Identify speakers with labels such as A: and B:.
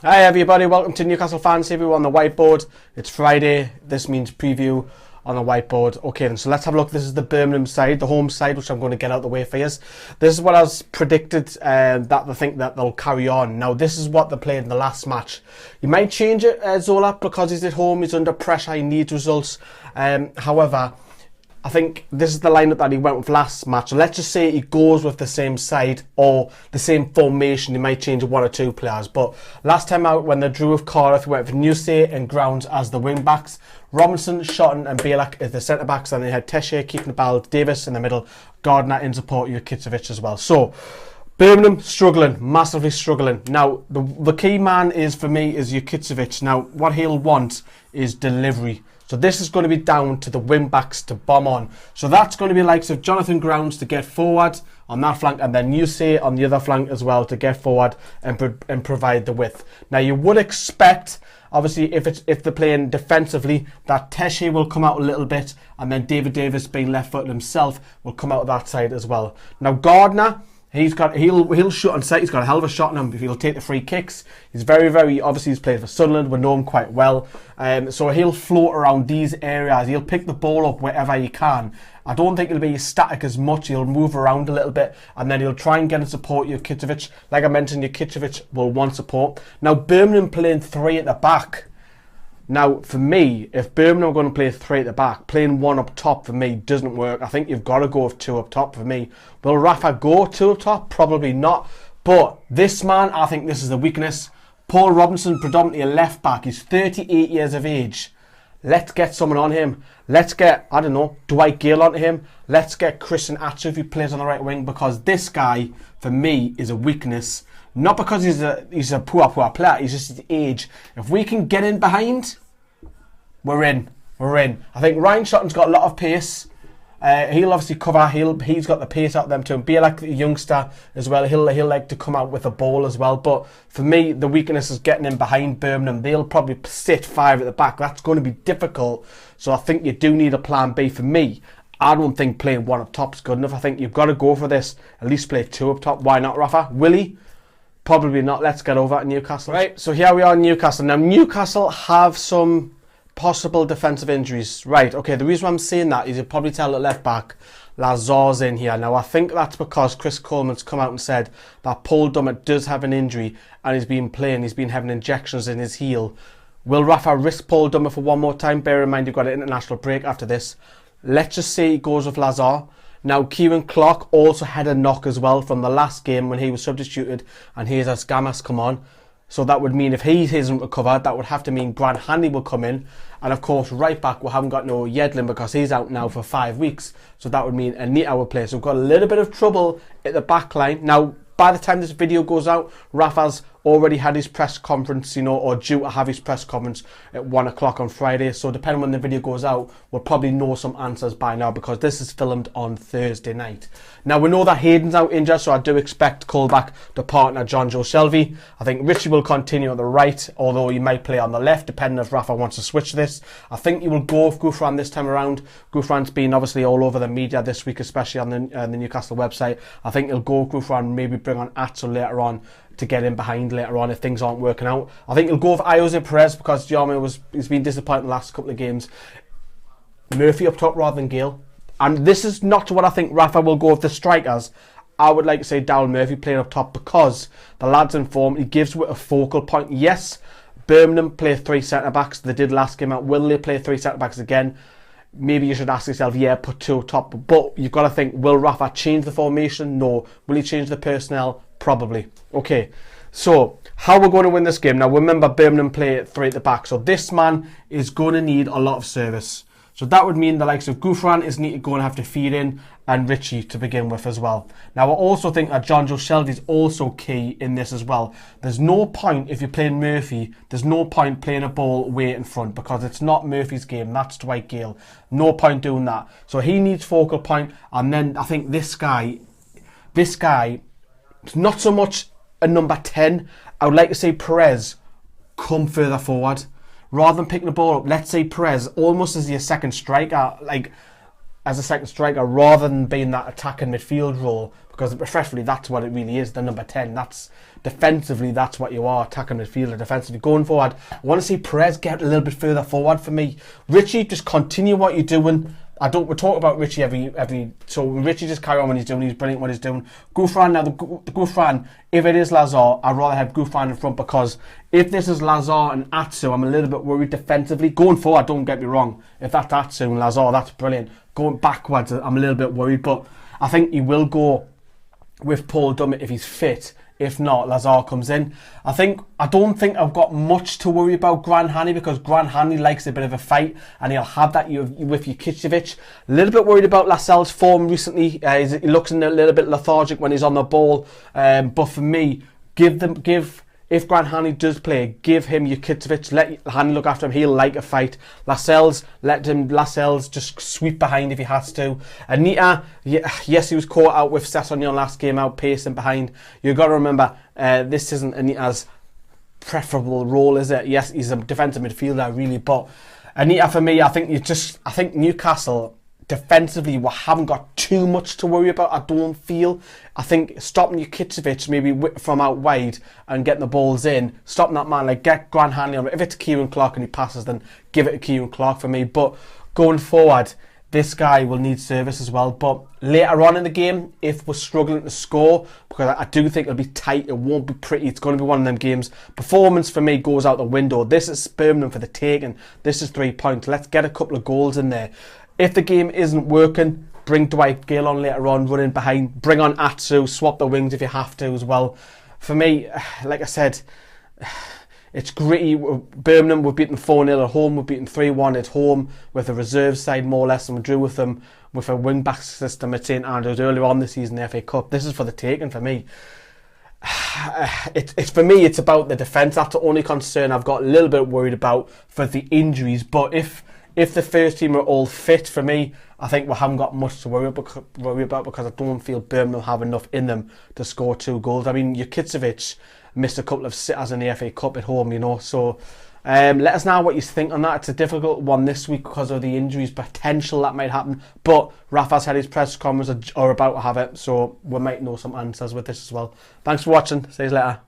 A: Hi everybody, welcome to Newcastle Fans TV. We're on the whiteboard. It's Friday, this means preview on the whiteboard. Okay then, so let's have a look. This is the Birmingham side, the home side, which I'm going to get out of the way for you. This is what I was predicted that I think that they'll carry on. Now this is what they played in the last match. You might change it, Zola, because he's at home, he's under pressure, he needs results. However, I think this is the lineup that he went with last match. So let's just say he goes with the same side or the same formation. He might change one or two players. But last time out, when they drew with Cardiff, he went with Newcastle and Grounds as the wing backs. Robinson, Shotton and Bielak as the centre backs. And they had Tesche keeping the ball, Davis in the middle, Gardner in support, Jukic as well. So Birmingham struggling, massively struggling. Now the key man is for me is Jukic. Now what he'll want is delivery. So this is going to be down to the wing backs to bomb on. So that's going to be likes of Jonathan Grounds to get forward on that flank, and then Newcastle on the other flank as well to get forward and provide the width. Now you would expect, obviously, if they're playing defensively, that Tesche will come out a little bit, and then David Davis, being left-footed himself, will come out of that side as well. Now Gardner, he'll shoot on sight. He's got a hell of a shot on him if he'll take the free kicks. He's very obviously he's played for Sunderland. We know him quite well. So he'll float around these areas. He'll pick the ball up wherever he can. I don't think he'll be static as much. He'll move around a little bit and then he'll try and get and support Jukic. Like I mentioned, Jukic will want support. Now Birmingham playing three at the back. Now, for me, if Birmingham are going to play three at the back, playing one up top for me doesn't work. I think you've got to go with two up top for me. Will Rafa go two up top? Probably not. But this man, I think this is the weakness. Paul Robinson, predominantly a left back. He's 38 years of age. Let's get someone on him. Let's get, I don't know, Dwight Gale onto him. Let's get Christian Atsu if he plays on the right wing, because this guy, for me, is a weakness. Not because he's a poor player, he's just his age. If we can get in behind, we're in. I think Ryan Shotton's got a lot of pace. He'll obviously cover. He's got the pace out of them too. And Bielak, the youngster as well, he'll like to come out with a ball as well. But for me, the weakness is getting in behind Birmingham. They'll probably sit five at the back. That's going to be difficult. So I think you do need a plan B. For me, I don't think playing one up top is good enough. I think you've got to go for this. At least play two up top. Why not, Rafa? Willie? Probably not. Let's get over to Newcastle. Right, so here we are in Newcastle. Now, Newcastle have some possible defensive injuries. Right, okay, the reason why I'm saying that is you'll probably tell the left back, Lazar's in here. Now, I think that's because Chris Coleman's come out and said that Paul Dummett does have an injury and he's been playing, he's been having injections in his heel. Will Rafa risk Paul Dummett for one more time? Bear in mind, you've got an international break after this. Let's just say he goes with Lazar. Now, Kieran Clark also had a knock as well from the last game when he was substituted, and here's as Gamas come on. So that would mean if he isn't recovered, that would have to mean Brad Hanley will come in. And of course, right back, we haven't got no Yedlin because he's out now for 5 weeks. So that would mean Anita will play. So we've got a little bit of trouble at the back line. Now, by the time this video goes out, Rafa's already had his press conference, or due to have his press conference at 1 o'clock on Friday. So depending when the video goes out, we'll probably know some answers by now because this is filmed on Thursday night. Now we know that Hayden's out injured, so I do expect Colback to partner John Joe Shelby. I think Richie will continue on the right, although he might play on the left, depending if Rafa wants to switch this. I think he will go with Gouffran this time around. Gouffran's been obviously all over the media this week, especially on the Newcastle website. I think he'll go with Gouffran, maybe bring on Atsu later on to get in behind later on if things aren't working out. I think he'll go with Jose Perez because he's been disappointed in the last couple of games. Murphy up top rather than Gale. And this is not what I think Rafa will go with the strikers. I would like to say Darryl Murphy playing up top because the lad's in form. He gives with a focal point. Yes, Birmingham play three centre-backs. They did last game out. Will they play three centre-backs again? Maybe you should ask yourself, yeah, put two up top. But you've got to think, will Rafa change the formation? No. Will he change the personnel? Probably. Okay, so how we're going to win this game. Now, remember, Birmingham play three at the back. So this man is going to need a lot of service. So that would mean the likes of Gouffran is going to have to feed in and Richie to begin with as well. Now, I also think that John Joe Shelby is also key in this as well. There's no point if you're playing Murphy, there's no point playing a ball way in front because it's not Murphy's game. That's Dwight Gale. No point doing that. So he needs focal point. And then I think this guy, it's not so much a number 10. I would like to say Perez come further forward. Rather than picking the ball up, let's say Perez almost as your second striker. Like, as a second striker rather than being that attacking midfield role, because respectfully that's what it really is, the number 10. That's defensively, that's what you are, attacking midfielder. Defensively going forward, I want to see Perez get a little bit further forward for me. Richie, just continue what you're doing. We talk about Richie so Richie just carry on what he's doing. He's brilliant what he's doing. Gouffran, now the Gouffran, if it is Lazar, I'd rather have Gouffran in front, because if this is Lazar and Atsu, I'm a little bit worried defensively. Going forward, don't get me wrong, if that's Atsu and Lazar, that's brilliant. Going backwards, I'm a little bit worried, but I think he will go with Paul Dummett if he's fit. If not, Lazar comes in. I don't think I've got much to worry about Gran Hani, because Gran Hani likes a bit of a fight, and he'll have that with Jukicevic. A little bit worried about Lascelles' form recently. He looks a little bit lethargic when he's on the ball. But for me, if Gran Hani does play, give him Jukicevic, let Hani look after him. He'll like a fight. Lascelles just sweep behind if he has to. Anita, yes, he was caught out with Sessegnon last game out, pacing behind. You've got to remember, this isn't Anita's preferable role, is it? Yes, he's a defensive midfielder, really, but Anita, for me, I think Newcastle defensively, we haven't got too much to worry about, I don't feel. I think stopping Jukicevic maybe from out wide and getting the balls in, stopping that man, like get Gran Hani on. If it's Kieran Clark and he passes, then give it to Kieran Clark for me. But going forward, this guy will need service as well. But later on in the game, if we're struggling to score, because I do think it'll be tight, it won't be pretty, it's going to be one of them games. Performance for me goes out the window. This is Birmingham for the taking. This is 3 points. Let's get a couple of goals in there. If the game isn't working, bring Dwight Gale on later on, running behind. Bring on Atsu, swap the wings if you have to as well. For me, like I said, it's gritty. Birmingham, we've beaten 4-0 at home. We've beaten 3-1 at home with a reserve side more or less, and we drew with them with a wing-back system at St Andrews earlier on this season, the FA Cup. This is for the taking for me. For me, it's about the defence. That's the only concern I've got a little bit worried about for the injuries. But if the first team are all fit, for me, I think we haven't got much to worry about, because I don't feel Birmingham have enough in them to score 2 goals. I mean, Jukicevic missed a couple of sitters in the FA Cup at home, you know. So let us know what you think on that. It's a difficult one this week because of the injuries potential that might happen. But Rafa's had his press conference, are about to have it, so we might know some answers with this as well. Thanks for watching. See you later.